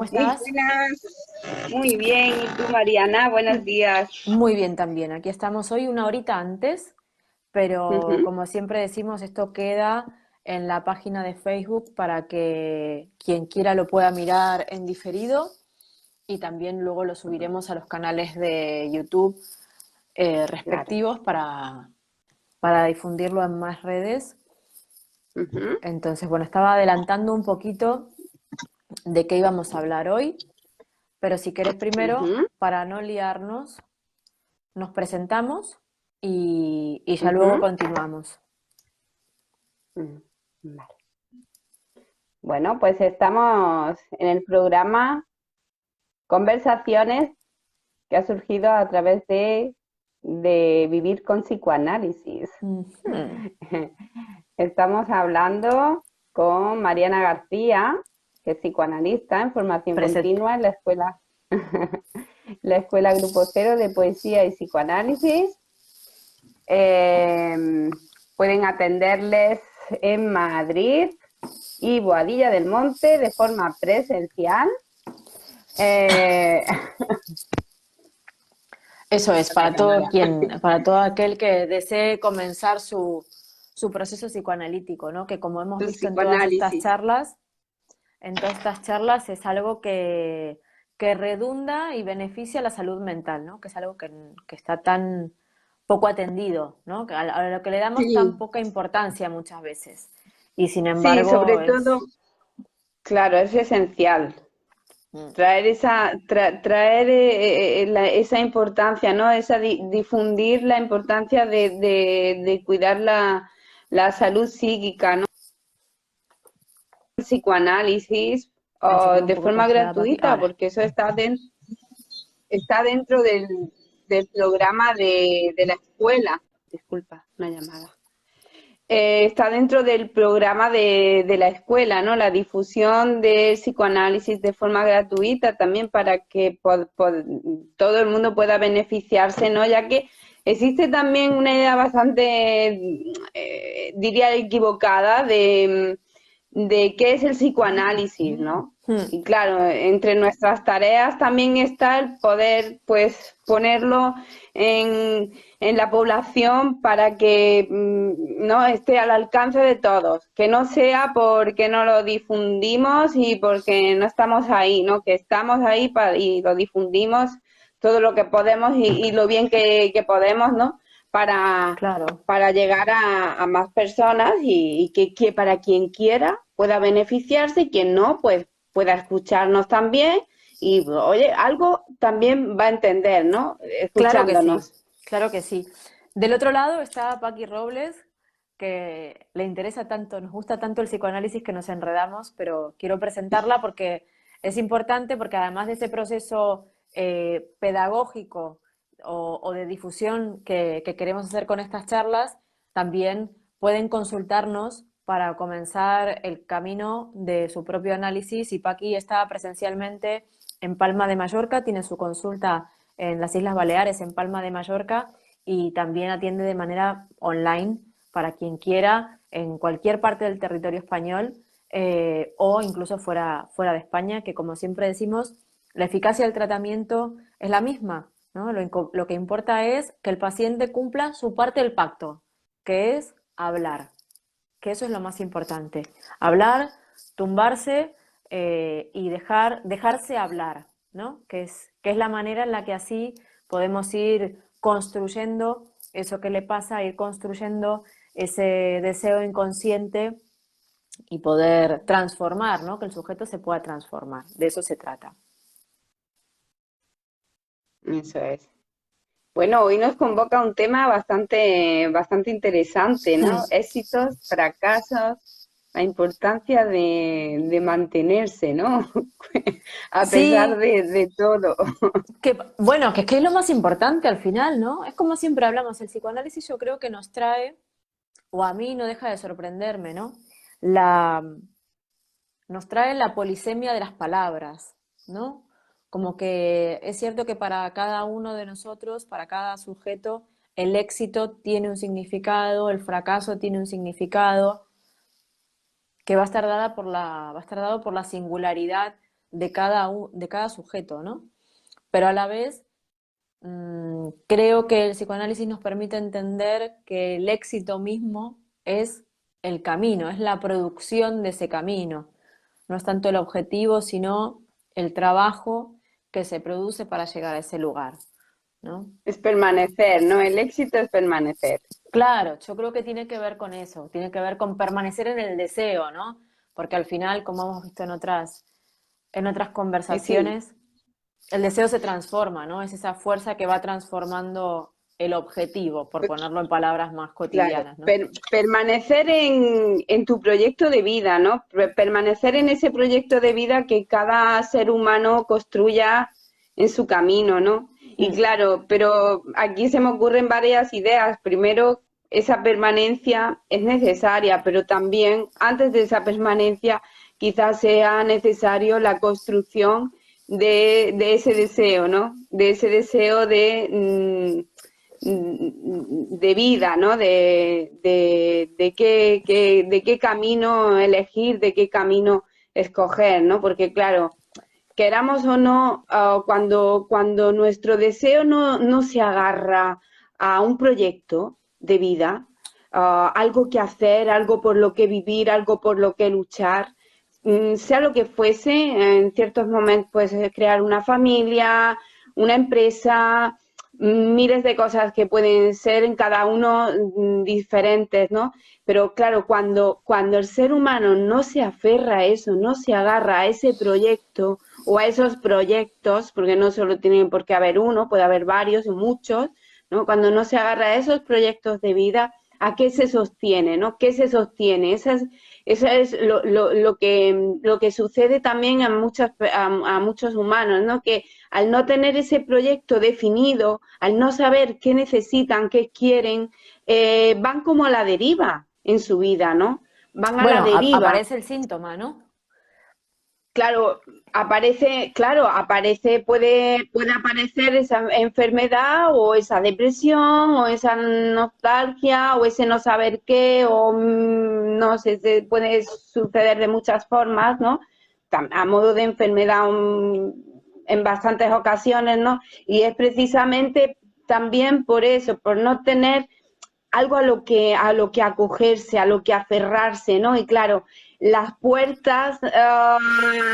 Muy ¿Estás? buenas, muy bien. ¿Y tú, Mariana? Buenos días. Muy bien también. Aquí estamos hoy una horita antes, pero Ujú. como siempre decimos, esto queda en la página de Facebook para que quien quiera lo pueda mirar en diferido y también luego lo subiremos a los canales de YouTube Claro. respectivos para difundirlo en más redes. Ujú, Entonces, bueno, estaba adelantando un poquito de qué íbamos a hablar hoy, pero si querés primero, ujú, para no liarnos, nos presentamos y ya luego ujú. continuamos. Mm, vale. Bueno, pues estamos en el programa Conversaciones que ha surgido a través de Vivir con Psicoanálisis. Ujú. Estamos hablando con Mariana García, que es psicoanalista en formación Presente. continua en la Escuela Grupo Cero de Poesía y Psicoanálisis. Eh, Pueden atenderles en Madrid y Boadilla del Monte de forma presencial. Eh, Eso es, no pasa nada. para todo aquel que desee comenzar su proceso psicoanalítico, ¿no? Que como hemos Tu visto psicoanálisis. en todas estas charlas es algo que redunda y beneficia la salud mental, ¿no? Que es algo que está tan poco atendido, ¿no? Que a lo que le damos tan Sí, poca importancia muchas veces. Y sin sí, embargo sobre todo, claro, es esencial. mm, Traer esa importancia, ¿no? Difundir la importancia de cuidar la salud psíquica, ¿no? El psicoanálisis ahí se quedó un de poco forma congelada, Paqui. gratuita, Ahora. porque eso está dentro del programa de la escuela. Disculpa, una llamada. Está dentro del programa de la escuela, ¿no? La difusión del psicoanálisis de forma gratuita también para que todo el mundo pueda beneficiarse, ¿no? Ya que existe también una idea bastante, diría, equivocada de qué es el psicoanálisis, ¿no? Mm, Y claro, entre nuestras tareas también está el poder, pues, ponerlo en la población para que no esté al alcance de todos, que no sea porque no lo difundimos y porque no estamos ahí, ¿no? Que estamos ahí y lo difundimos todo lo que podemos y lo bien que podemos, ¿no? Para, claro. para llegar a más personas y que para quien quiera pueda beneficiarse y quien no, pues pueda escucharnos también y, oye, algo también va a entender, ¿no? Claro que sí, Escuchándonos. claro que sí. Del otro lado está Paqui Robles, que le interesa tanto, nos gusta tanto el psicoanálisis que nos enredamos, pero quiero presentarla porque es importante, porque además de ese proceso pedagógico o de difusión que queremos hacer con estas charlas, también pueden consultarnos para comenzar el camino de su propio análisis. Y Paqui está presencialmente en Palma de Mallorca, tiene su consulta en las Islas Baleares, en Palma de Mallorca, y también atiende de manera online para quien quiera en cualquier parte del territorio español o incluso fuera de España, que como siempre decimos, la eficacia del tratamiento es la misma, ¿no? Lo que importa es que el paciente cumpla su parte del pacto, que es hablar, que eso es lo más importante. Hablar, tumbarse y dejarse hablar, ¿no? Que es la manera en la que así podemos ir construyendo eso que le pasa, ir construyendo ese deseo inconsciente y poder transformar, ¿no? Que el sujeto se pueda transformar. De eso se trata. Eso es. Bueno, hoy nos convoca un tema bastante interesante, ¿no? Éxitos, fracasos, la importancia de mantenerse, ¿no? A pesar Sí, de todo. que, bueno, que es lo más importante al final, ¿no? Es como siempre hablamos, el psicoanálisis yo creo que nos trae, o a mí no deja de sorprenderme, ¿no? La, Nos trae la polisemia de las palabras, ¿no? Como que es cierto que para cada uno de nosotros, para cada sujeto, el éxito tiene un significado, el fracaso tiene un significado, que va a estar dado por la singularidad de cada sujeto, ¿no? Pero a la vez creo que el psicoanálisis nos permite entender que el éxito mismo es el camino, es la producción de ese camino. No es tanto el objetivo, sino el trabajo que se produce para llegar a ese lugar, ¿no? Es permanecer, ¿no? El éxito es permanecer. Claro, yo creo que tiene que ver con eso, tiene que ver con permanecer en el deseo, ¿no? Porque al final, como hemos visto en otras Sí. conversaciones, el deseo se transforma, ¿no? Es esa fuerza que va transformando el objetivo, por ponerlo en palabras más Claro, cotidianas, ¿no? permanecer en tu proyecto de vida, ¿no? Permanecer en ese proyecto de vida que cada ser humano construya en su camino, ¿no? Y Mm. claro, pero aquí se me ocurren varias ideas. Primero, esa permanencia es necesaria, pero también antes de esa permanencia quizás sea necesario la construcción de ese deseo, ¿no? De ese deseo de vida, ¿no? De qué camino elegir, de qué camino escoger, ¿no? Porque claro, queramos o no, cuando nuestro deseo no se agarra a un proyecto de vida, algo que hacer, algo por lo que vivir, algo por lo que luchar, sea lo que fuese, en ciertos momentos pues crear una familia, una empresa, miles de cosas que pueden ser en cada uno diferentes, ¿no? Pero claro, cuando el ser humano no se aferra a eso, no se agarra a ese proyecto o a esos proyectos, porque no solo tienen por qué haber uno, puede haber varios o muchos, ¿no? Cuando no se agarra a esos proyectos de vida, ¿a qué se sostiene, ¿no? ¿Qué se sostiene? Esa es lo que sucede también a muchos humanos, ¿no? Que al no tener ese proyecto definido, al no saber qué necesitan, qué quieren, van como a la deriva en su vida, ¿no? Van a la Bueno, deriva. aparece el síntoma, ¿no? Claro, puede aparecer esa enfermedad o esa depresión o esa nostalgia o ese no saber qué o no sé, puede suceder de muchas formas, ¿no? A modo de enfermedad en bastantes ocasiones, ¿no? Y es precisamente también por eso, por no tener algo a lo que acogerse, a lo que aferrarse, ¿no? Y claro, las puertas,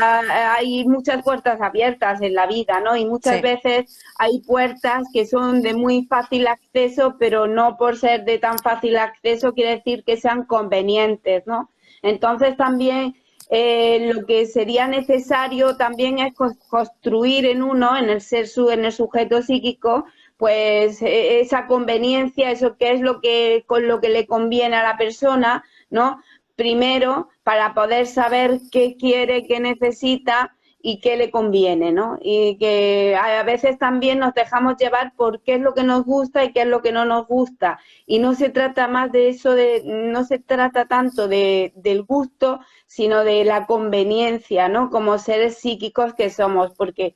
hay muchas puertas abiertas en la vida, ¿no? Y muchas Sí. veces hay puertas que son de muy fácil acceso, pero no por ser de tan fácil acceso quiere decir que sean convenientes, ¿no? Entonces también lo que sería necesario también es construir en uno, en el en el sujeto psíquico, pues esa conveniencia, eso que es lo que con lo que le conviene a la persona, ¿no? Primero, para poder saber qué quiere, qué necesita y qué le conviene, ¿no? Y que a veces también nos dejamos llevar por qué es lo que nos gusta y qué es lo que no nos gusta. Y no se trata más de eso, no se trata tanto del gusto, sino de la conveniencia, ¿no? Como seres psíquicos que somos, porque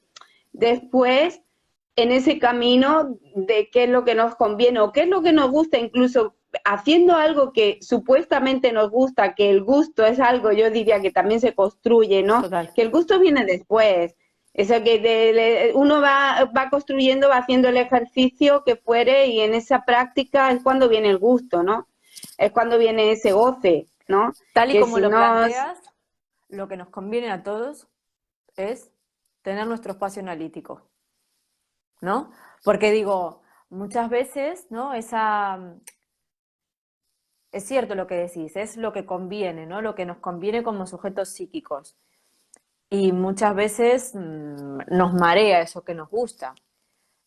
después en ese camino de qué es lo que nos conviene o qué es lo que nos gusta, incluso haciendo algo que supuestamente nos gusta, que el gusto es algo, yo diría que también se construye, ¿no? Total. Que el gusto viene después. Eso que uno va construyendo, va haciendo el ejercicio que fuere y en esa práctica es cuando viene el gusto, ¿no? Es cuando viene ese goce, ¿no? Tal y Que como si lo no, planteas, lo que nos conviene a todos es tener nuestro espacio analítico, ¿no? Porque digo, muchas veces, ¿no? Es cierto lo que decís, es lo que conviene, ¿no? Lo que nos conviene como sujetos psíquicos. Y muchas veces nos marea eso que nos gusta.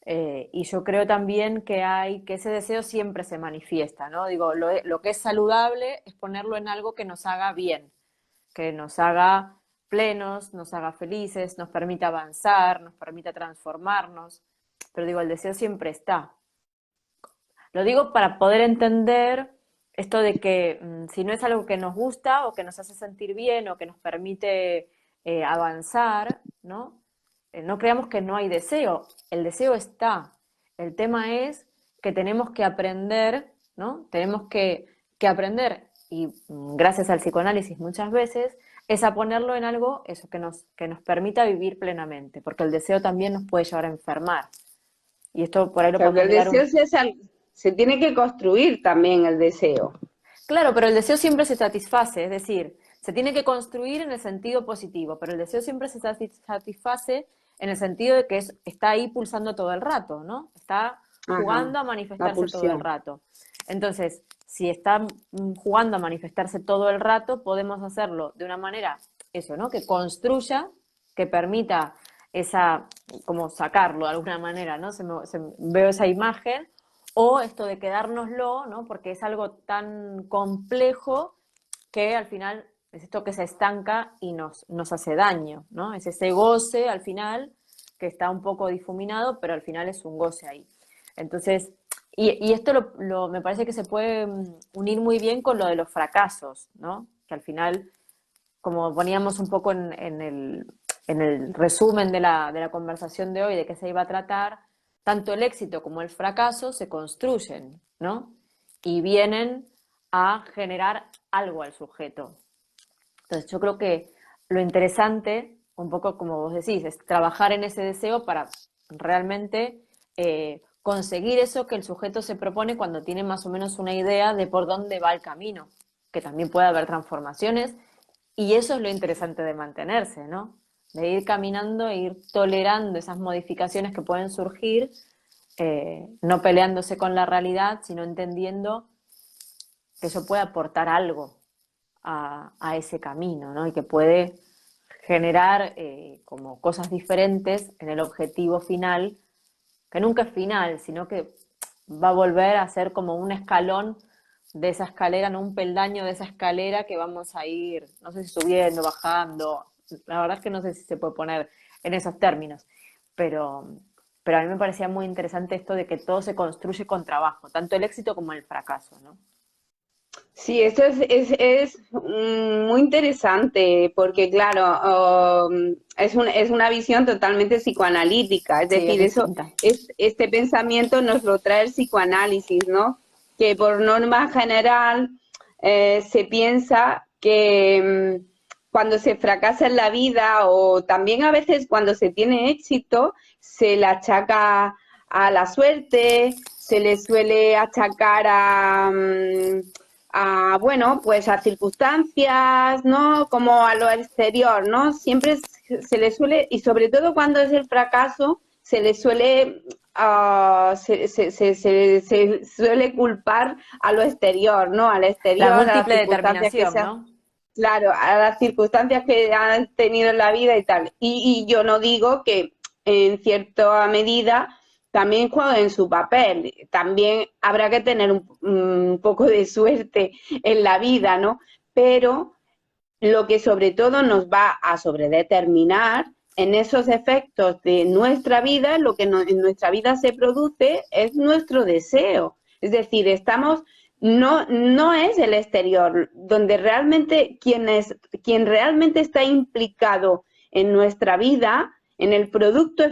Y yo creo también que ese deseo siempre se manifiesta, ¿no? Digo, lo que es saludable es ponerlo en algo que nos haga bien, que nos haga plenos, nos haga felices, nos permita avanzar, nos permita transformarnos. Pero digo, el deseo siempre está. Lo digo para poder entender esto de que si no es algo que nos gusta o que nos hace sentir bien o que nos permite avanzar, ¿no? No creamos que no hay deseo. El deseo está. El tema es que tenemos que aprender, ¿no? Tenemos que aprender, y gracias al psicoanálisis muchas veces, es a ponerlo en algo, eso, que nos permita vivir plenamente, porque el deseo también nos puede llevar a enfermar. Y esto por ahí lo Claro que podemos el ligar deseo un... se tiene que construir también el deseo. Claro, pero el deseo siempre se satisface, es decir, se tiene que construir en el sentido positivo, pero el deseo siempre se satisface en el sentido de que está ahí pulsando todo el rato, ¿no? Está Ajá, jugando a la manifestarse todo el pulsión. rato. Entonces, si está jugando a manifestarse todo el rato, podemos hacerlo de una manera, eso, ¿no? Que construya, que permita esa, como sacarlo de alguna manera, ¿no? Veo esa imagen, o esto de quedárnoslo, ¿no? Porque es algo tan complejo que al final es esto que se estanca y nos hace daño, ¿no? Es ese goce al final que está un poco difuminado, pero al final es un goce ahí. Entonces, y esto me parece que se puede unir muy bien con lo de los fracasos, ¿no? Que al final, como poníamos un poco en el resumen de la conversación de hoy, de qué se iba a tratar, tanto el éxito como el fracaso se construyen, ¿no? Y vienen a generar algo al sujeto. Entonces yo creo que lo interesante, un poco como vos decís, es trabajar en ese deseo para realmente conseguir eso que el sujeto se propone cuando tiene más o menos una idea de por dónde va el camino, que también puede haber transformaciones, y eso es lo interesante de mantenerse, ¿no? De ir caminando e ir tolerando esas modificaciones que pueden surgir, no peleándose con la realidad, sino entendiendo que eso puede aportar algo a ese camino, ¿no? Y que puede generar como cosas diferentes en el objetivo final, que nunca es final, sino que va a volver a ser como un escalón de esa escalera, no un peldaño de esa escalera que vamos a ir, no sé si subiendo, bajando, la verdad es que no sé si se puede poner en esos términos, pero, pero a mí me parecía muy interesante esto de que todo se construye con trabajo, tanto el éxito como el fracaso, ¿no? Sí, esto es muy interesante porque, claro, es una visión totalmente psicoanalítica, es Sí, es decir, distinta. este pensamiento nos lo trae el psicoanálisis, ¿no? Que por norma general se piensa que cuando se fracasa en la vida o también a veces cuando se tiene éxito, se le achaca a la suerte, se le suele achacar bueno, pues a circunstancias, ¿no? Como a lo exterior, ¿no? Siempre se le suele, y sobre todo cuando es el fracaso, se le suele, se suele culpar a lo exterior, ¿no? Al La exterior, a las múltiple circunstancias que determinación, sean, ¿no? claro, a las circunstancias que han tenido en la vida y tal. Y yo no digo que en cierta medida también jueguen su papel. También habrá que tener un poco de suerte en la vida, ¿no? Pero lo que sobre todo nos va a sobredeterminar en esos efectos de nuestra vida, lo que en nuestra vida se produce es nuestro deseo. Es decir, no es el exterior, donde realmente quien realmente está implicado en nuestra vida, en el producto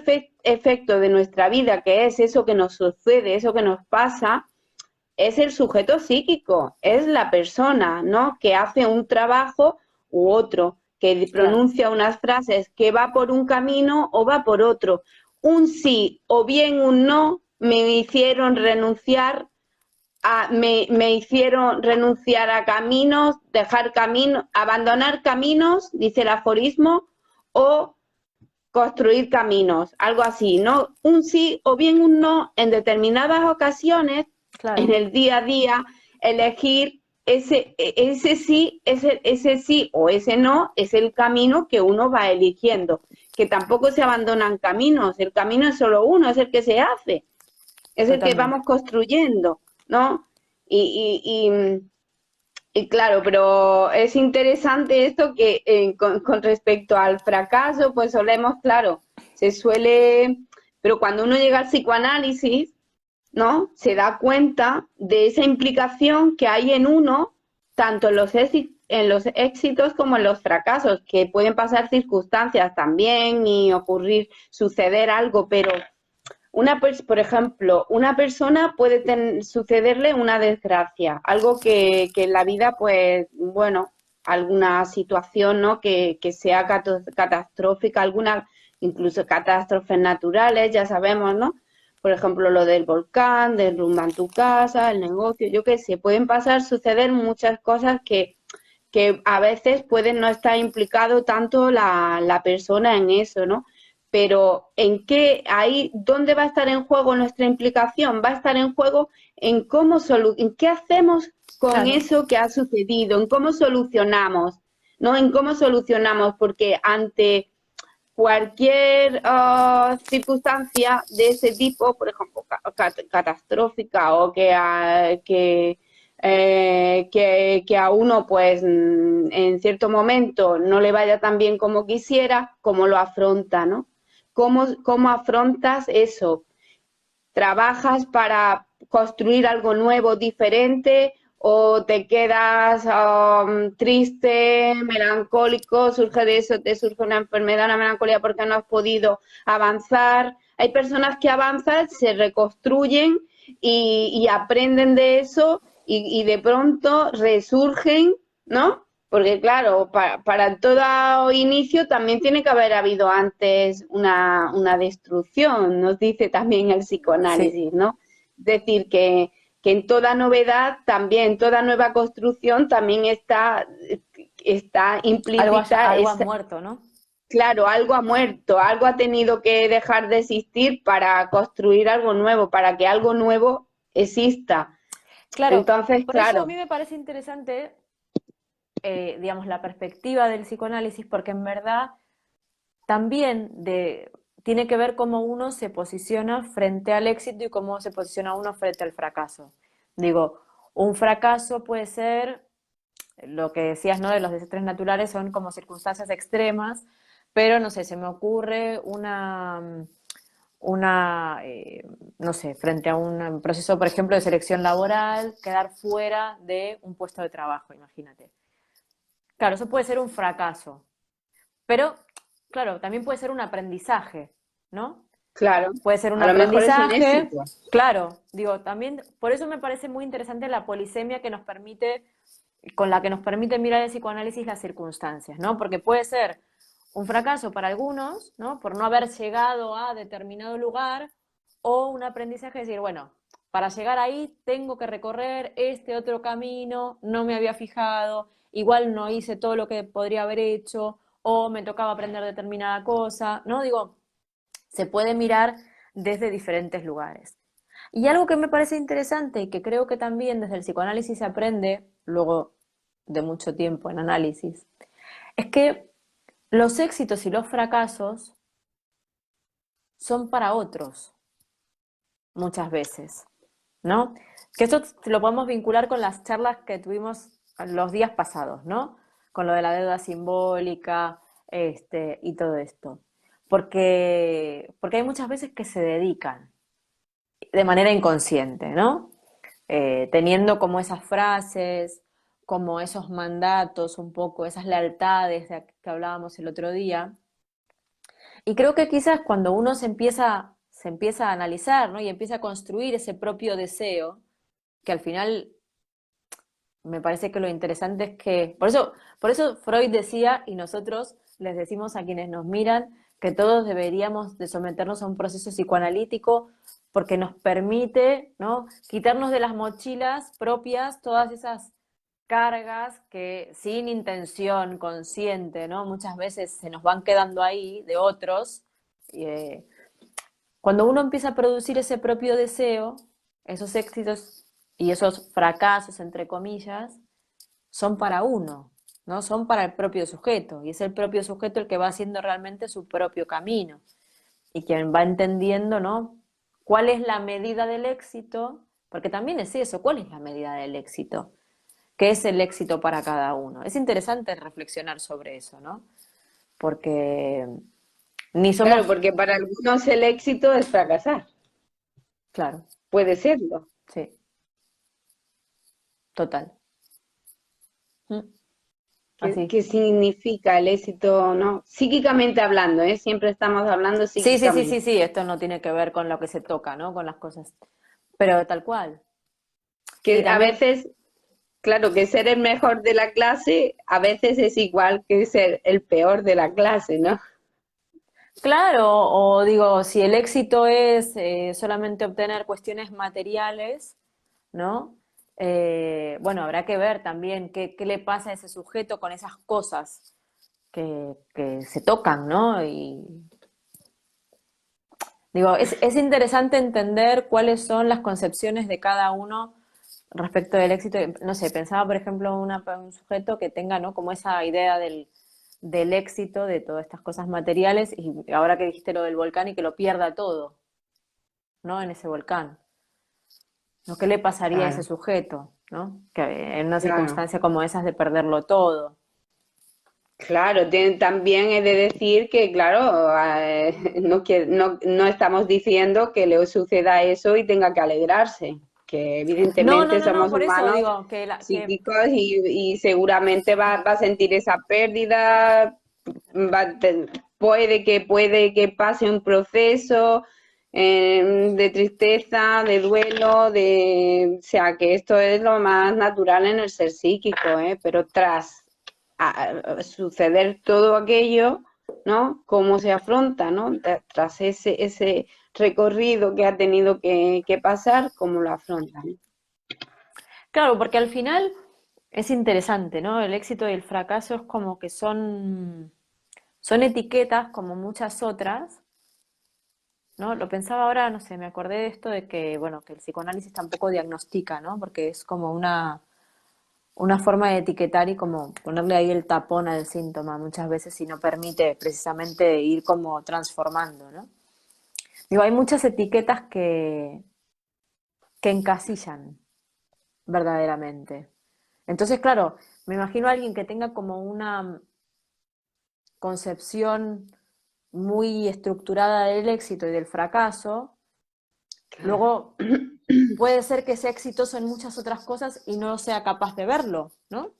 efecto de nuestra vida, que es eso que nos sucede, eso que nos pasa, es el sujeto psíquico, es la persona, ¿no? Que hace un trabajo u otro, que Claro. pronuncia unas frases que va por un camino o va por otro. Un sí o bien un no me hicieron renunciar me hicieron renunciar a caminos, dejar caminos, abandonar caminos, dice el aforismo, o construir caminos, algo así, ¿no? Un sí o bien un no en determinadas ocasiones, en Claro, el día a día, elegir ese sí, ese sí o ese no es el camino que uno va eligiendo, que tampoco se abandonan caminos, el camino es solo uno, es el que se hace, es el que totalmente. vamos construyendo, ¿no? Y, y, y, y claro, pero es interesante esto que con respecto al fracaso, pues solemos, claro, se suele, pero cuando uno llega al psicoanálisis, ¿no? Se da cuenta de esa implicación que hay en uno, tanto en los éxitos como en los fracasos, que pueden pasar circunstancias también y ocurrir, suceder algo, pero por ejemplo, una persona puede sucederle una desgracia, algo que en la vida, pues, bueno, alguna situación, ¿no? que sea catastrófica, alguna, incluso catástrofes naturales, ya sabemos, ¿no? Por ejemplo, lo del volcán, derrumban tu casa, el negocio, yo qué sé, pueden pasar, suceder muchas cosas que a veces pueden no estar implicado tanto la persona en eso, ¿no? Pero ¿en qué ahí, dónde va a estar en juego nuestra implicación? Va a estar en juego en en qué hacemos con Claro, eso que ha sucedido, en cómo solucionamos, ¿no? En cómo solucionamos, porque ante cualquier circunstancia de ese tipo, por ejemplo, catastrófica o que a uno, pues, en cierto momento no le vaya tan bien como quisiera, ¿cómo lo afronta, no? ¿Cómo afrontas eso? ¿Trabajas para construir algo nuevo, diferente, o te quedas triste, melancólico, surge de eso, te surge una enfermedad, una melancolía porque no has podido avanzar? Hay personas que avanzan, se reconstruyen y aprenden de eso y de pronto resurgen, ¿no? Porque claro, para todo inicio también tiene que haber habido antes una destrucción, nos dice también el sí. psicoanálisis, ¿no? Es decir, que en toda novedad, también, toda nueva construcción también está implícita, Algo ha muerto, ¿no? claro, algo ha muerto, algo ha tenido que dejar de existir para construir algo nuevo, para que algo nuevo exista. Claro, Entonces, por eso a claro, mí me parece interesante, digamos, la perspectiva del psicoanálisis, porque en verdad también tiene que ver cómo uno se posiciona frente al éxito y cómo se posiciona uno frente al fracaso. Digo, un fracaso puede ser, lo que decías, ¿no? De los desastres naturales son como circunstancias extremas, pero no sé, se me ocurre no sé, frente a un proceso, por ejemplo, de selección laboral, quedar fuera de un puesto de trabajo, imagínate. Claro, eso puede ser un fracaso, pero, claro, también puede ser un aprendizaje, ¿no? claro, Puede ser un a lo mejor es un aprendizaje, éxito. claro, digo, también, por eso me parece muy interesante la polisemia que nos permite, con la que nos permite mirar el psicoanálisis las circunstancias, ¿no? Porque puede ser un fracaso para algunos, ¿no? Por no haber llegado a determinado lugar, o un aprendizaje de decir, bueno, para llegar ahí tengo que recorrer este otro camino, no me había fijado, igual no hice todo lo que podría haber hecho, o me tocaba aprender determinada cosa, ¿no? Digo, se puede mirar desde diferentes lugares. Y algo que me parece interesante y que creo que también desde el psicoanálisis se aprende, luego de mucho tiempo en análisis, es que los éxitos y los fracasos son para otros, muchas veces, ¿no? Que esto lo podemos vincular con las charlas que tuvimos los días pasados, ¿no? Con lo de la deuda simbólica, y todo esto. Porque hay muchas veces que se dedican de manera inconsciente, ¿no? Teniendo como esas frases, como esos mandatos, un poco, esas lealtades de que hablábamos el otro día. Y creo que quizás cuando uno se empieza a analizar, ¿no? Y empieza a construir ese propio deseo, que al final me parece que lo interesante es que, por eso Freud decía, y nosotros les decimos a quienes nos miran, que todos deberíamos de someternos a un proceso psicoanalítico porque nos permite, ¿no? Quitarnos de las mochilas propias todas esas cargas que sin intención consciente, ¿no? Muchas veces se nos van quedando ahí de otros. eh, Cuando uno empieza a producir ese propio deseo, esos éxitos y esos fracasos, entre comillas, son para uno, ¿no? Son para el propio sujeto, y es el propio sujeto el que va haciendo realmente su propio camino, y quien va entendiendo, ¿no? ¿Cuál es la medida del éxito? Porque también es eso, ¿cuál es la medida del éxito? ¿Qué es el éxito para cada uno? Es interesante reflexionar sobre eso, ¿no? Porque ni Claro, somos, porque para algunos el éxito es fracasar, claro, puede serlo. sí, total. Mm. Así. ¿Qué significa el éxito, no? Psíquicamente hablando, ¿eh? Siempre estamos hablando Sí, sí, sí, psíquicamente. sí, sí, esto no tiene que ver con lo que se toca, ¿no? Con las cosas. Pero tal cual. Y Que a también, veces, claro, que ser el mejor de la clase a veces es igual que ser el peor de la clase, ¿no? Claro, o digo, si el éxito es solamente obtener cuestiones materiales, ¿no? Bueno, habrá que ver también qué le pasa a ese sujeto con esas cosas que se tocan, ¿no? Y digo, es interesante entender cuáles son las concepciones de cada uno respecto del éxito. No sé, pensaba, por ejemplo, un sujeto que tenga, ¿no? Como esa idea del éxito, de todas estas cosas materiales, y ahora que dijiste lo del volcán y que lo pierda todo, ¿no? En ese volcán. ¿No? ¿Qué le pasaría a ese Claro, sujeto, ¿no? Que en una claro. circunstancia como esas de perderlo todo. Claro, también he de decir que, claro, no estamos diciendo que le suceda eso y tenga que alegrarse, que No, no, evidentemente no, no, somos por eso humanos digo que psíquicos y seguramente va a sentir esa pérdida, puede que pase un proceso de tristeza, de duelo, o sea, que esto es lo más natural en el ser psíquico, ¿eh? Pero tras suceder todo aquello, ¿no? ¿Cómo se afronta, ¿no? Tras ese recorrido que ha tenido que pasar, ¿cómo lo afrontan? claro, porque al final es interesante, ¿no? El éxito y el fracaso es como que son etiquetas como muchas otras, ¿no? Lo pensaba ahora, no sé, me acordé de esto de que, bueno, que el psicoanálisis tampoco diagnostica, ¿no? Porque es como una forma de etiquetar y como ponerle ahí el tapón al síntoma muchas veces y no permite precisamente ir como transformando, ¿no? Digo, hay muchas etiquetas que encasillan verdaderamente. Entonces, claro, me imagino a alguien que tenga como una concepción muy estructurada del éxito y del fracaso, Claro. luego puede ser que sea exitoso en muchas otras cosas y no sea capaz de verlo, ¿no?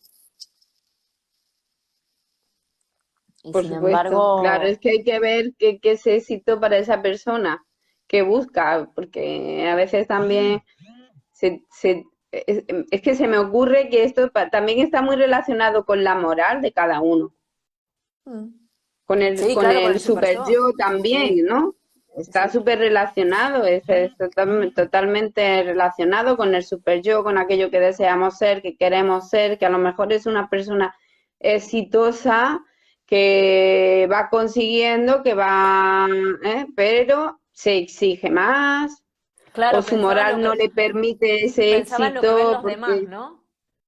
Y Por sin supuesto, claro, es embargo, que hay que ver qué es éxito para esa persona, qué busca, porque a veces también es que se me ocurre que esto también está muy relacionado con la moral de cada uno, mm, con el, sí, con claro, con el el super super yo. yo Sí, sí, también, ¿no? sí, Está sí. súper relacionado, es totalmente relacionado con el super yo, con aquello que deseamos ser, que queremos ser, que a lo mejor es una persona exitosa, que va consiguiendo, pero se exige más, o Claro, su moral no le permite ese pensaba en lo que ven éxito los demás, porque, ¿no?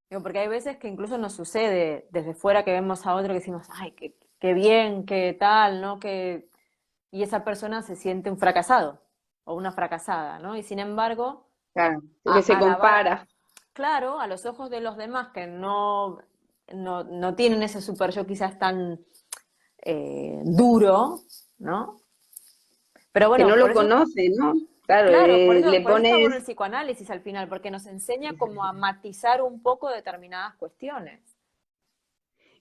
Digo, porque hay veces que incluso nos sucede desde fuera que vemos a otro que decimos, ay, qué bien, qué tal, ¿no? Y esa persona se siente un fracasado o una fracasada, ¿no? Y sin embargo, claro, porque se a la vara, compara. claro, a los ojos de los demás que no tienen ese super yo quizás tan duro, ¿no? Pero Que no bueno, por lo eso conoce, ¿no? Claro, claro, le por eso está bueno el pones. psicoanálisis al final, porque nos enseña como a matizar un poco determinadas cuestiones.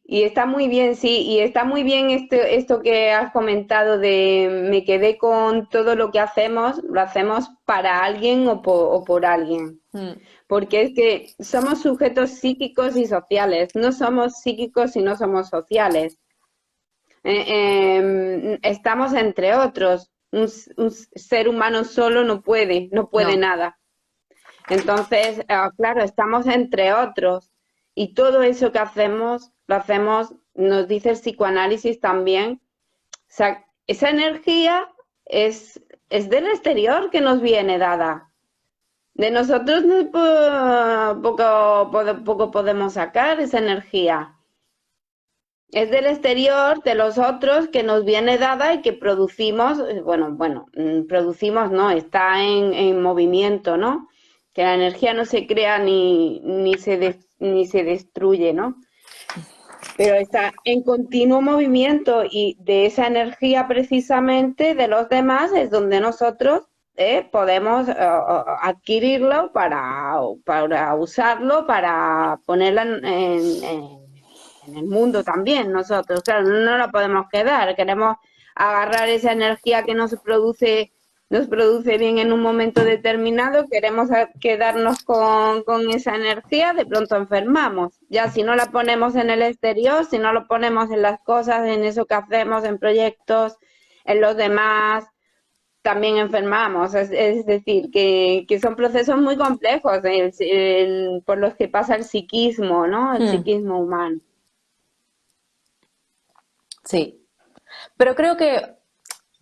Y está muy bien, sí, y está muy bien esto que has comentado de me quedé con todo lo que hacemos, lo hacemos para alguien o por alguien. Mm, Porque es que somos sujetos psíquicos y sociales, no somos psíquicos y no somos sociales. Estamos entre otros. Un ser humano solo no puede no, nada. Entonces, claro, estamos entre otros y todo eso que hacemos, lo hacemos, nos dice el psicoanálisis también, o sea, esa energía es del exterior que nos viene dada. De nosotros poco podemos sacar esa energía. Es del exterior, de los otros, que nos viene dada y que producimos, producimos, no, está en movimiento, ¿no? Que la energía no se crea ni se destruye, ¿no? Pero está en continuo movimiento y de esa energía precisamente de los demás es donde nosotros podemos adquirirlo para usarlo, para ponerlo en el mundo también nosotros. Claro, no la podemos quedar, queremos agarrar esa energía que nos produce nos produce bien en un momento determinado, queremos quedarnos con esa energía, de pronto enfermamos. Ya si no la ponemos en el exterior, si no lo ponemos en las cosas, en eso que hacemos, en proyectos, en los demás, también enfermamos. Es decir, que son procesos muy complejos por los que pasa el psiquismo, ¿no? El Mm, psiquismo humano. sí, pero creo que,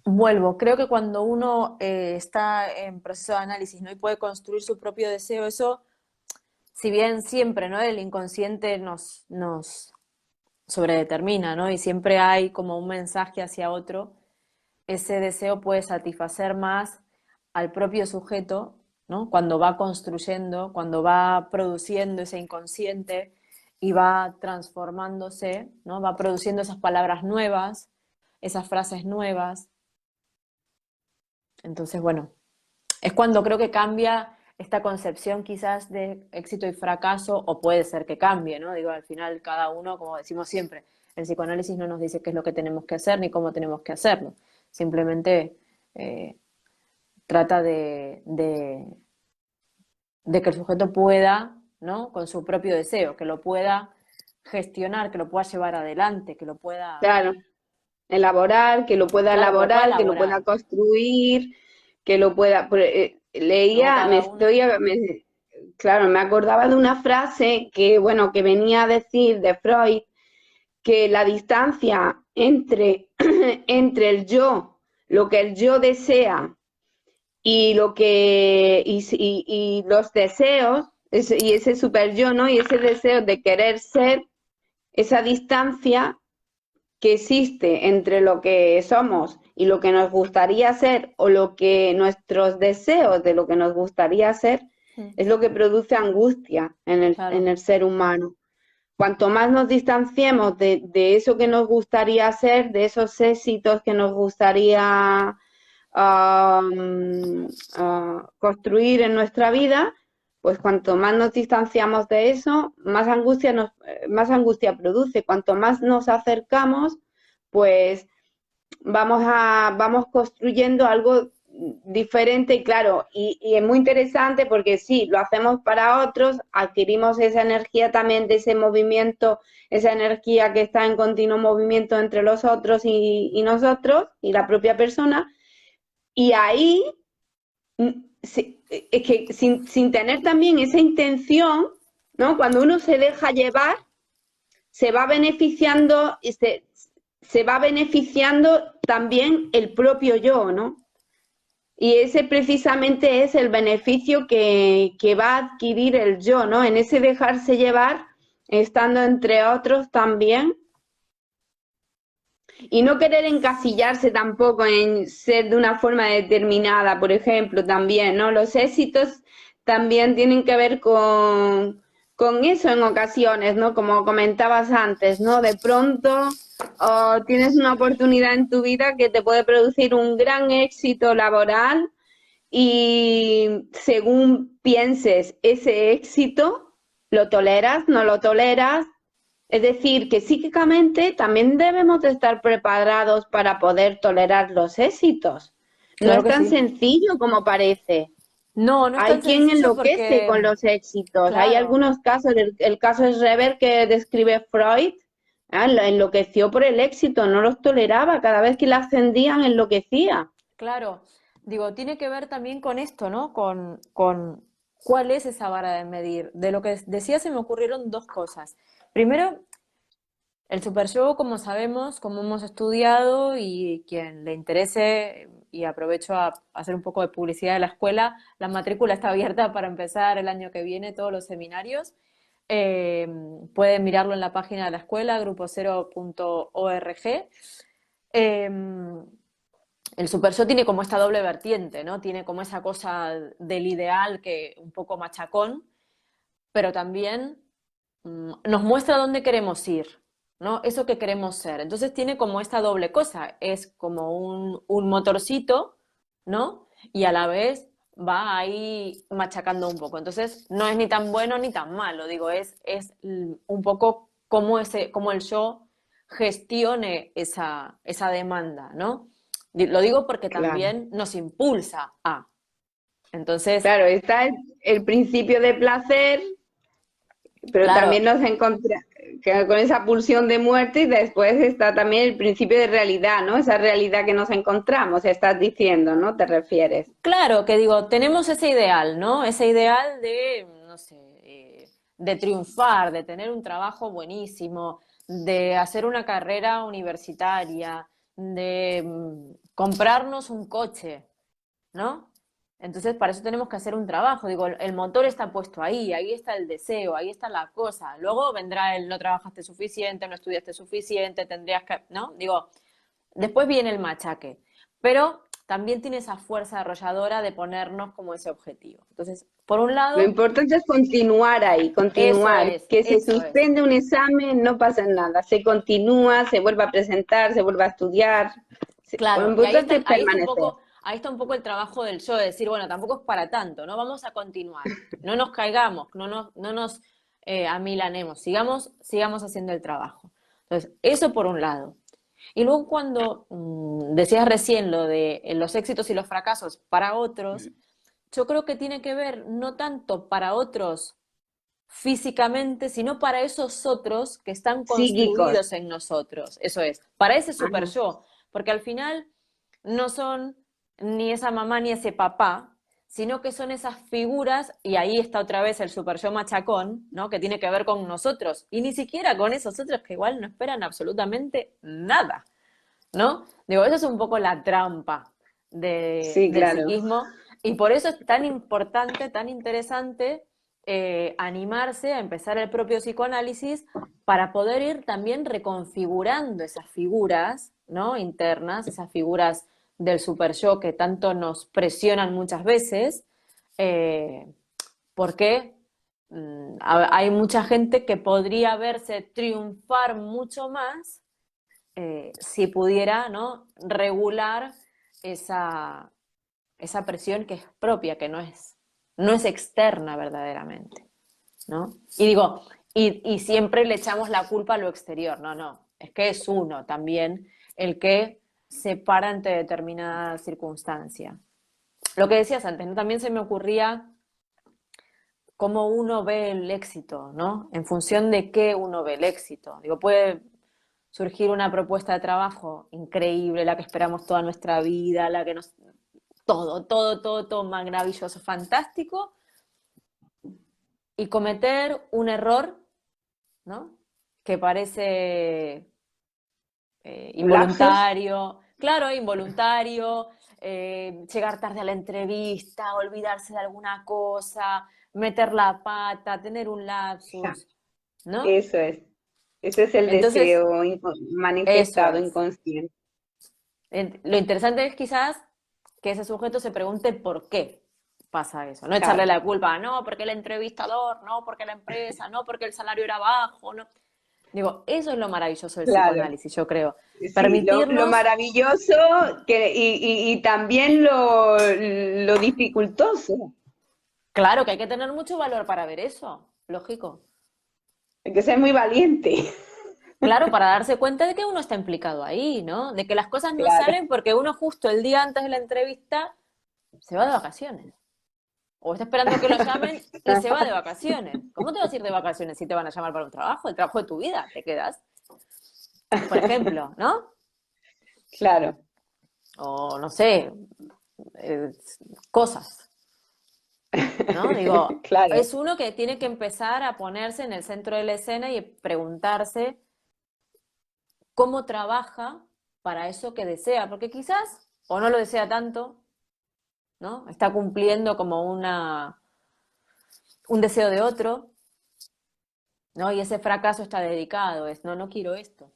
vuelvo, creo que cuando uno está en proceso de análisis, ¿no? Y puede construir su propio deseo, eso, si bien siempre, ¿no? El inconsciente nos sobredetermina, ¿no? Y siempre hay como un mensaje hacia otro, ese deseo puede satisfacer más al propio sujeto, ¿no? Cuando va construyendo, cuando va produciendo ese inconsciente y va transformándose, ¿no? Va produciendo esas palabras nuevas, esas frases nuevas. Entonces, bueno, es cuando creo que cambia esta concepción quizás de éxito y fracaso, o puede ser que cambie, ¿no? Digo, al final cada uno, como decimos siempre, el psicoanálisis no nos dice qué es lo que tenemos que hacer ni cómo tenemos que hacerlo. Simplemente eh, trata de que el sujeto pueda, ¿no? Con su propio deseo, que lo pueda gestionar, que lo pueda llevar adelante, que lo pueda, Claro, elaborar, claro, que lo pueda que lo elaborar. pueda construir, que lo pueda... Luego leía, cada uno, claro, me acordaba de una frase que, bueno, que venía a decir de Freud, que la distancia entre, entre el yo, lo que el yo desea y lo que y los deseos y ese super yo, ¿no? Y ese deseo de querer ser, esa distancia que existe entre lo que somos y lo que nos gustaría ser o lo que nuestros deseos de lo que nos gustaría ser es lo que produce angustia en claro, el ser humano. Cuanto más nos distanciemos de eso que nos gustaría hacer, de esos éxitos que nos gustaría construir en nuestra vida, pues cuanto más nos distanciamos de eso, más angustia produce. Cuanto más nos acercamos, pues vamos construyendo algo diferente y claro, y es muy interesante porque sí, lo hacemos para otros, adquirimos esa energía también de ese movimiento, esa energía que está en continuo movimiento entre los otros y nosotros y la propia persona, y ahí es que sin tener también esa intención, ¿no? Cuando uno se deja llevar, se va beneficiando y se va beneficiando también el propio yo, ¿no? Y ese precisamente es el beneficio que va a adquirir el yo, ¿no? En ese dejarse llevar, estando entre otros también, y no querer encasillarse tampoco en ser de una forma determinada, por ejemplo, también, ¿no? Los éxitos también tienen que ver con eso en ocasiones, ¿no? Como comentabas antes, ¿no? De pronto tienes una oportunidad en tu vida que te puede producir un gran éxito laboral y según pienses ese éxito, ¿lo toleras? ¿No lo toleras? Es decir, que psíquicamente también debemos de estar preparados para poder tolerar los éxitos. No claro es que tan sí. sencillo como parece. No, no es Hay tan quien sencillo enloquece con porque, los éxitos. Hay claro, algunos casos, el caso es Reber que describe Freud, enloqueció por el éxito, no los toleraba. Cada vez que le ascendían, enloquecía. claro, digo, tiene que ver también con esto, ¿no? Con cuál es esa vara de medir. De lo que decía se me ocurrieron dos cosas. Primero, el super yo, como sabemos, como hemos estudiado y quien le interese, y aprovecho a hacer un poco de publicidad de la escuela, la matrícula está abierta para empezar el año que viene todos los seminarios. Eh, Pueden mirarlo en la página de la escuela, grupocero.org. Eh, el super yo tiene como esta doble vertiente, ¿no? Tiene como esa cosa del ideal que un poco machacón, pero también nos muestra dónde queremos ir, ¿no? Eso que queremos ser. Entonces tiene como esta doble cosa, es como un motorcito, ¿no? Y a la vez va ahí machacando un poco. Entonces no es ni tan bueno ni tan malo, digo, es un poco como el yo gestione esa demanda, ¿no? Lo digo porque claro. también nos impulsa a. Entonces, Claro, está el principio de placer, pero también claro, nos encontramos con esa pulsión de muerte y después está también el principio de realidad, ¿no? Esa realidad que nos encontramos, estás diciendo, ¿no? ¿Te refieres? claro que digo, tenemos ese ideal, ¿no? Ese ideal de, no sé, de triunfar, de tener un trabajo buenísimo, de hacer una carrera universitaria, de comprarnos un coche, ¿no? Entonces, para eso tenemos que hacer un trabajo. Digo, el motor está puesto ahí, ahí está el deseo, ahí está la cosa. Luego vendrá el no trabajaste suficiente, no estudiaste suficiente, tendrías que, ¿no? Digo, después viene el machaque, pero también tiene esa fuerza arrolladora de ponernos como ese objetivo. Entonces, por un Lo lado, importante es continuar ahí, eso continuar. es, Que se eso es. suspende un examen, no pasa nada. Se continúa, se vuelve a presentar, se vuelve a estudiar. Lo Claro, y importante es permanecer. ahí está un poco el trabajo del yo, de decir, bueno, tampoco es para tanto, ¿no? Vamos a continuar, no nos caigamos, no nos amilanemos, sigamos haciendo el trabajo. Entonces, eso por un lado. Y luego cuando decías recién lo de los éxitos y los fracasos para otros, yo creo que tiene que ver no tanto para otros físicamente, sino para esos otros que están Psíquicos. construidos en nosotros. Eso es, para ese super Ajá. yo, porque al final no son ni esa mamá ni ese papá, sino que son esas figuras, y ahí está otra vez el super yo machacón, ¿no? Que tiene que ver con nosotros, y ni siquiera con esos otros que igual no esperan absolutamente nada, ¿no? Digo, eso es un poco la trampa Sí, del claro. psiquismo, y por eso es tan importante, tan interesante animarse a empezar el propio psicoanálisis para poder ir también reconfigurando esas figuras, ¿no? Internas, esas figuras del super yo que tanto nos presionan muchas veces, eh, porque hay mucha gente que podría verse triunfar mucho más si pudiera, ¿no? Regular esa, esa presión que es propia, que no es externa verdaderamente, ¿no? Y digo, y siempre le echamos la culpa a lo exterior, no, es que es uno también el que se para ante determinada circunstancia. Lo que decías antes, ¿no? También se me ocurría cómo uno ve el éxito, ¿no? En función de qué uno ve el éxito. Digo, puede surgir una propuesta de trabajo increíble, la que esperamos toda nuestra vida, la que nos... todo maravilloso, fantástico, y cometer un error, ¿no? Que parece Un lapsus. involuntario, claro, involuntario, llegar tarde a la entrevista, olvidarse de alguna cosa, meter la pata, tener un Ja, lapsus, ¿no? eso es. Ese es el Entonces, deseo eso manifestado es. inconsciente. Lo interesante es quizás que ese sujeto se pregunte por qué pasa eso. No echarle Claro. la culpa, no, porque el entrevistador, no, porque la empresa, no, porque el salario era bajo, no. Digo, eso es lo maravilloso del Claro. psicoanálisis, yo creo. Sí, lo Permitirnos, maravilloso y también lo dificultoso. claro que hay que tener mucho valor para ver eso, lógico. Hay que ser muy valiente. Claro, para darse cuenta de que uno está implicado ahí, ¿no? De que las cosas no Claro. salen porque uno justo el día antes de la entrevista se va de vacaciones. O está esperando que lo llamen y se va de vacaciones. ¿Cómo te vas a ir de vacaciones si te van a llamar para un trabajo? El trabajo de tu vida, te quedas. Por ejemplo, ¿no? Claro, O no sé, eh, cosas, ¿no? Digo, claro. es uno que tiene que empezar a ponerse en el centro de la escena y preguntarse cómo trabaja para eso que desea, porque quizás o no lo desea tanto, ¿no? Está cumpliendo como un deseo de otro, ¿no? Y ese fracaso está dedicado, es, no quiero esto,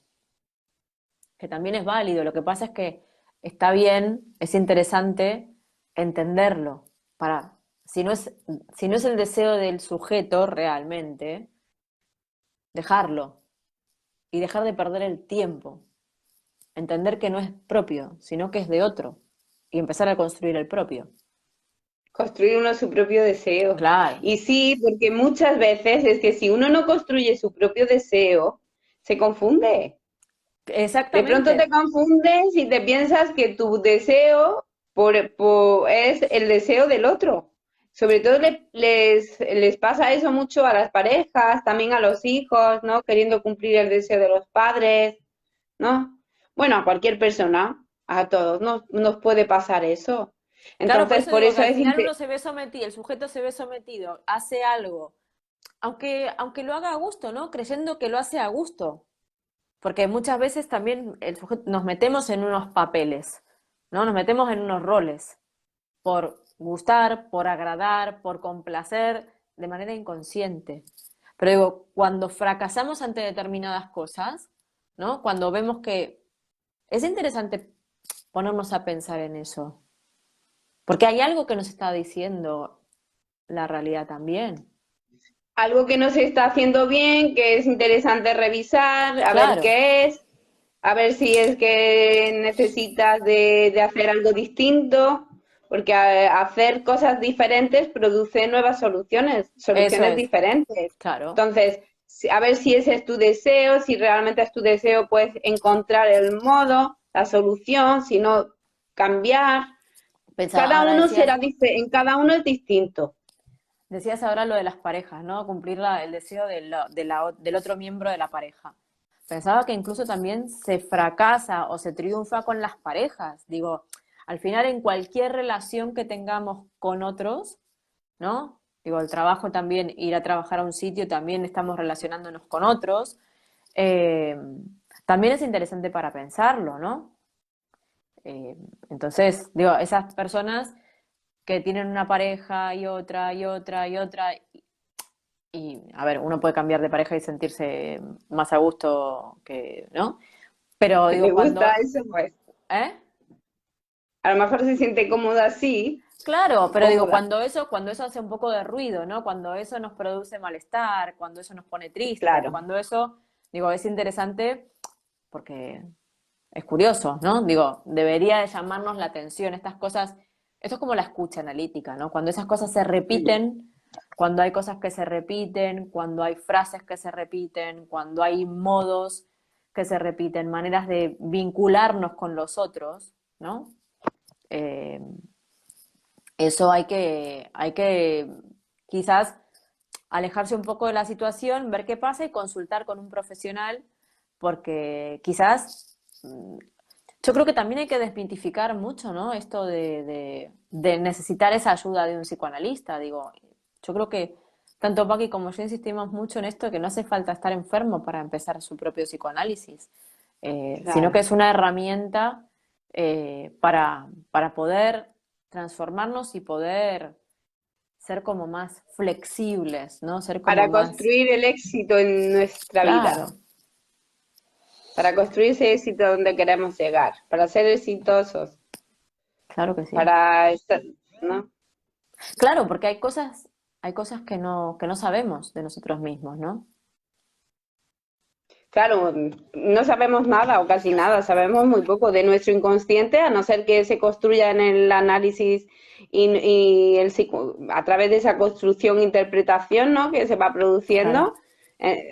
que también es válido. Lo que pasa es que está bien, es interesante entenderlo para, si no es el deseo del sujeto realmente, dejarlo y dejar de perder el tiempo, entender que no es propio, sino que es de otro y empezar a construir el propio. Construir uno su propio deseo. Claro, Y sí, porque muchas veces es que si uno no construye su propio deseo, se confunde. De pronto te Exactamente. confundes y te piensas que tu deseo es el deseo del otro. Sobre todo les pasa eso mucho a las parejas, también a los hijos, ¿no? Queriendo cumplir el deseo de los padres, ¿no? Bueno, a cualquier persona, a todos nos puede pasar eso. Claro, por Entonces, eso por digo que eso al es final uno se ve sometido, el sujeto se ve sometido, hace algo, aunque lo haga a gusto, ¿no? Creyendo que lo hace a gusto. Porque muchas veces también nos metemos en unos papeles, ¿no? Nos metemos en unos roles por gustar, por agradar, por complacer, de manera inconsciente. Pero digo, cuando fracasamos ante determinadas cosas, ¿no? Cuando vemos que es interesante ponernos a pensar en eso, porque hay algo que nos está diciendo la realidad también. algo que no se está haciendo bien, que es interesante revisar, a ver Claro, qué es, a ver si es que necesitas de hacer algo distinto, porque hacer cosas diferentes produce nuevas soluciones, eso soluciones es, diferentes. claro. Entonces, a ver si ese es tu deseo, si realmente es tu deseo, puedes encontrar el modo, la solución, si no, cambiar. Pensaba, Cada ahora uno decías, será, en cada uno es distinto. decías ahora lo de las parejas, ¿no? Cumplir el deseo del otro miembro de la pareja. Pensaba que incluso también se fracasa o se triunfa con las parejas. Digo, al final en cualquier relación que tengamos con otros, ¿no? Digo, el trabajo también, ir a trabajar a un sitio, también estamos relacionándonos con otros. Eh, también es interesante para pensarlo, ¿no? Eh, entonces, digo, esas personas que tienen una pareja y otra y otra y otra, y a ver, uno puede cambiar de pareja y sentirse más a gusto que, ¿no? Pero Le digo, gusta cuando, eso, pues. ¿eh? A lo mejor se siente cómoda así, Claro, pero digo, cómoda, cuando eso hace un poco de ruido, ¿no? Cuando eso nos produce malestar, cuando eso nos pone tristes, claro. cuando eso, digo, es interesante porque es curioso, ¿no? Digo, debería de llamarnos la atención estas cosas. Esto es como la escucha analítica, ¿no? Cuando esas cosas se repiten, cuando hay cosas que se repiten, cuando hay frases que se repiten, cuando hay modos que se repiten, maneras de vincularnos con los otros, ¿no? Eh, eso hay que quizás alejarse un poco de la situación, ver qué pasa y consultar con un profesional, porque quizás yo creo que también hay que desmitificar mucho, ¿no? Esto de necesitar esa ayuda de un psicoanalista. Digo, yo creo que tanto Paqui como yo insistimos mucho en esto, que no hace falta estar enfermo para empezar su propio psicoanálisis, sino que Claro. es una herramienta para poder transformarnos y poder ser como más flexibles, ¿no? Ser como Para más, construir el éxito en nuestra vida, claro, para construir ese éxito donde queremos llegar, para ser exitosos, claro que sí. para estar, ¿no? Claro, porque hay cosas que no sabemos de nosotros mismos, ¿no? Claro, no sabemos nada o casi nada, sabemos muy poco de nuestro inconsciente, a no ser que se construya en el análisis a través de esa construcción, interpretación, ¿no? Que se va Claro, produciendo.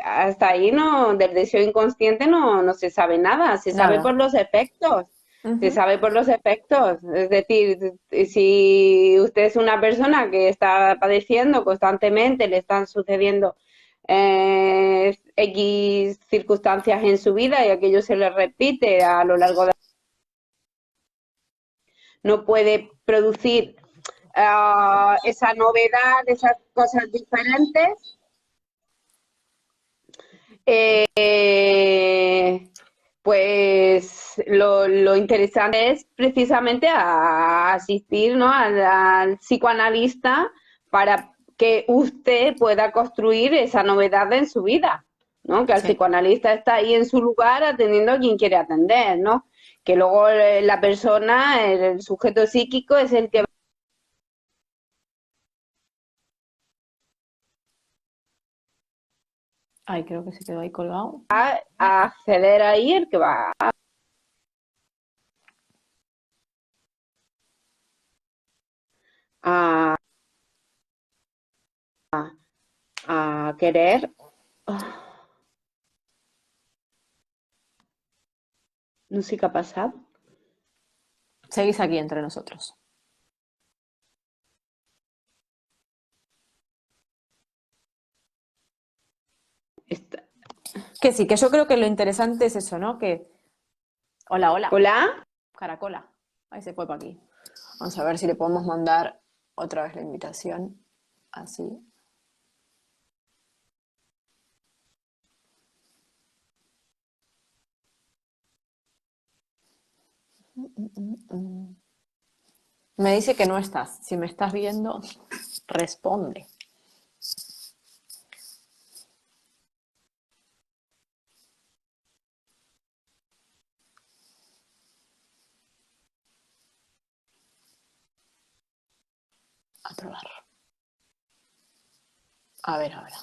Hasta ahí no, del deseo inconsciente no se sabe nada, se sabe por nada. los efectos. Se Ujú. sabe por los efectos, es decir, si usted es una persona que está padeciendo constantemente, le están sucediendo X circunstancias en su vida y aquello se le repite a lo largo de... No puede producir esa novedad, esas cosas diferentes. Pues lo interesante es precisamente asistir, ¿no? al psicoanalista para que usted pueda construir esa novedad en su vida, ¿no? Que el Sí. psicoanalista está ahí en su lugar atendiendo a quien quiere atender, ¿no? Que luego la persona, el sujeto psíquico es el que Ay, creo que se quedó ahí colgado. va a acceder ahí, el que va a, a querer No sé qué ha pasado. Seguís aquí entre nosotros. Está- Que sí, que yo creo que lo interesante es eso, ¿no? Que, hola, hola, ¿Hola? Caracola. Ahí se fue para aquí. Vamos a ver si le podemos mandar otra vez la invitación. Así. Me dice que no estás. Si me estás viendo, responde. A probar. A ver ahora.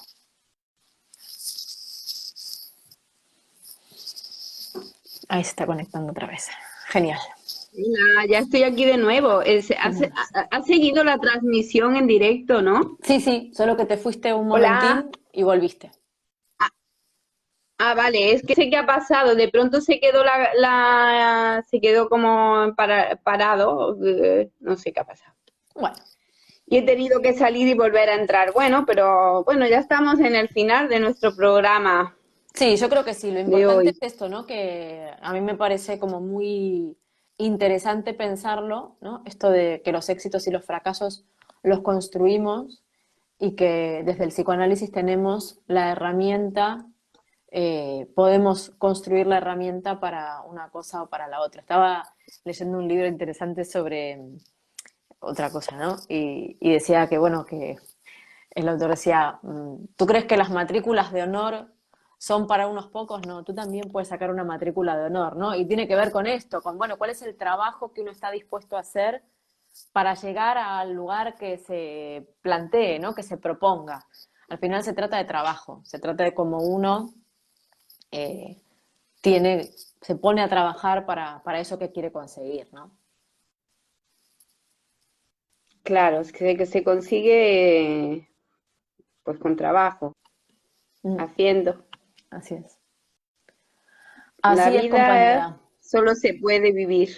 Ahí se está conectando otra vez. Genial. Hola, ya estoy aquí de nuevo. Genial. Ha seguido la transmisión en directo, ¿no? Sí, sí, solo que te fuiste un Hola. momentín y volviste. Ah, vale, es que sé qué ha pasado. De pronto se quedó se quedó como parado. No sé qué ha pasado. Bueno, Y he tenido que salir y volver a entrar. Bueno, pero bueno, ya estamos en el final de nuestro programa sí, yo creo que sí. Lo de importante hoy. es esto, ¿no? Que a mí me parece como muy interesante pensarlo, ¿no? Esto de que los éxitos y los fracasos los construimos y que desde el psicoanálisis tenemos la herramienta, podemos construir la herramienta para una cosa o para la otra. Estaba leyendo un libro interesante sobre otra cosa, ¿no? Y decía que, bueno, que el autor decía, ¿tú crees que las matrículas de honor son para unos pocos? No, tú también puedes sacar una matrícula de honor, ¿no? Y tiene que ver con esto, con, bueno, ¿cuál es el trabajo que uno está dispuesto a hacer para llegar al lugar que se plantee, ¿no? Que se proponga. Al final se trata de trabajo, se trata de cómo uno eh, se pone a trabajar para eso que quiere conseguir, ¿no? Claro, es que se consigue pues con trabajo, Mm, haciendo. así es. La Así es, vida compañera. solo se puede vivir.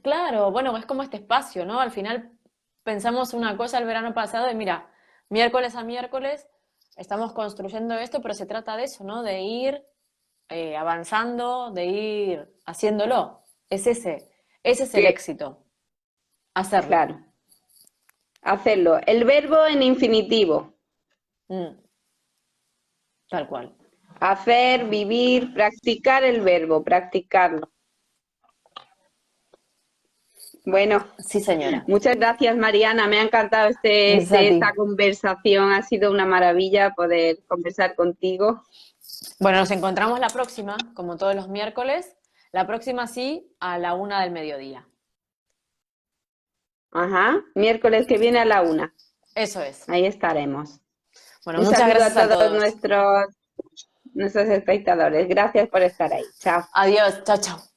Claro, bueno, es como este espacio, ¿no? Al final pensamos una cosa el verano pasado y mira, miércoles a miércoles estamos construyendo esto, pero se trata de eso, ¿no? De ir avanzando, de ir haciéndolo. Ese es el Que, éxito, hacerlo. claro, hacerlo. El verbo en infinitivo. Mm, tal cual. Hacer, vivir, practicar el verbo, practicarlo. Bueno, Sí, señora. muchas gracias, Mariana. Me ha encantado Gracias a ti. esta conversación. Ha sido una maravilla poder conversar contigo. Bueno, nos encontramos la próxima, como todos los miércoles. La próxima sí, a la 1 del mediodía. Ajá. Miércoles que viene a la 1. Eso es. Ahí estaremos. Bueno, Un muchas saludo a gracias a todos todos. nuestros espectadores. Gracias por estar ahí. Chao. Adiós. Chao, chao.